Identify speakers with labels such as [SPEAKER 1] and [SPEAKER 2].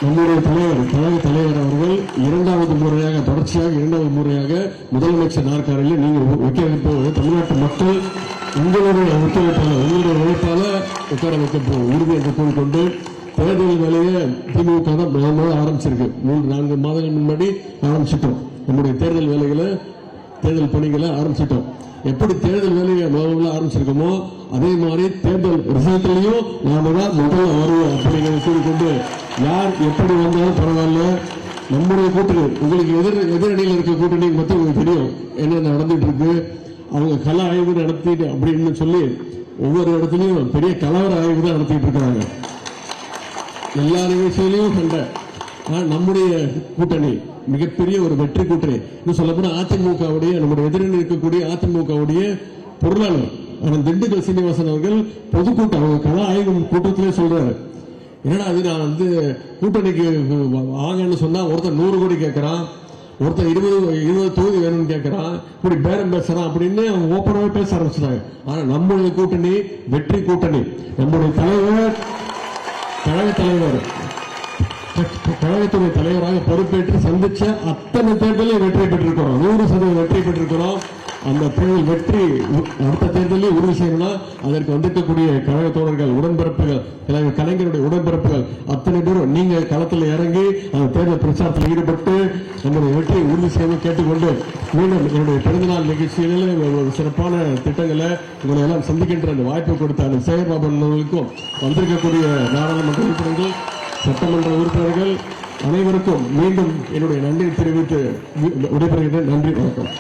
[SPEAKER 1] நம்முடைய கழக தலைவர் அவர்கள் இரண்டாவது முறையாக தொடர்ச்சியாக இரண்டாவது முறையாக முதலமைச்சர் நாற்காலியில் நீங்கள் வைக்க தமிழ்நாட்டு மக்கள் உங்களுடைய ஒத்துழைப்பாளர் உங்களுடைய உழைப்பால உட்கார வைக்க உறுதி என்று கூறிக்கொண்டு தேர்தல் வேலையை திமுக தான் ஆரம்பிச்சிருக்கு. 3-4 மாதங்கள் முன்னாடி ஆரம்பிச்சிட்டோம். நம்முடைய தேர்தல் வேலைகளை தேர்தல் பணிகளை ஆரம்பிச்சிட்டோம். எப்படி தேர்தல் வேலையை முதல்ல ஆரம்பிச்சிருக்கோமோ அதே மாதிரி தேர்தல் ரிசல்ட்லையும் நாம தான் முதல்ல வருவோம் அப்படிங்கிறத கூறிக்கொண்டு யார் எப்படி வந்தாலும் பரவாயில்ல, நம்முடைய கூட்டணி உங்களுக்கு எதிரணியில் இருக்க கூட்டணி பற்றி உங்களுக்கு தெரியும் என்ன நடந்துட்டு இருக்கு. அவங்க கள ஆய்வு நடத்திட்டு அப்படின்னு சொல்லி ஒவ்வொரு இடத்துலையும் பெரிய கலவர ஆய்வு தான் நடத்திட்டு இருக்கிறாங்க. எல்லா நிகழ்ச்சியிலையும் கண்ட நம்முடைய கூட்டணி மிகப்பெரிய ஒரு வெற்றி கூட்டணி. இன்னும் சொல்லப்போனா அதிமுகவுடைய நம்முடைய எதிரில் இருக்கக்கூடிய அதிமுகவுடைய பொருளாளர் திண்டுக்கல் சீனிவாசன் அவர்கள் பொதுக்கூட்டம் அவங்க கள ஆய்வு கூட்டத்திலே சொல்றாரு, என்னடா அது நான் கூட்டணிக்கு ஆகன்னு சொன்னா ஒருத்தர் 100 கோடி கேட்கறான், ஒருத்தர் 20 தொகுதி வேணும்னு கேட்கறான், இப்படி பேரம் பேசுறான் அப்படின்னு அவங்க ஓப்பனாவே பேச ஆரம்பிச்சிட்டாங்க. ஆனா நம்முடைய கூட்டணி வெற்றி கூட்டணி. நம்முடைய தலைவர் கழகத்துடைய தலைவராக பொறுப்பேற்று சந்திச்ச அத்தனை தேர்தலில் வெற்றி பெற்றிருக்கிறோம். 100% வெற்றி பெற்றிருக்கிறோம். அந்த தேர்தல் வெற்றி அடுத்த தேர்தலில் உறுதி செய்யணும்னா அதற்கு வந்திருக்கக்கூடிய கழக தோழர்கள் உடன்பிறப்புகள் கலைஞருடைய உடன்பிறப்புகள் அத்தனை பேரும் நீங்க களத்தில் இறங்கி அந்த தேர்தல் பிரச்சாரத்தில் ஈடுபட்டு நம்முடைய வெற்றியை உறுதி செய்ய கேட்டுக்கொண்டு மீண்டும் என்னுடைய பிறந்தநாள் நிகழ்ச்சிகளில் ஒரு சிறப்பான திட்டங்களை உங்களை எல்லாம் சந்திக்கின்ற அந்த வாய்ப்பை கொடுத்த அந்த சேகர்பாபு அவர்களுக்கும் வந்திருக்கக்கூடிய நாடாளுமன்ற உறுப்பினர்கள் சட்டமன்ற உறுப்பினர்கள் அனைவருக்கும் மீண்டும் என்னுடைய நன்றி தெரிவித்து விடைபெறுகிறேன். நன்றி, வணக்கம்.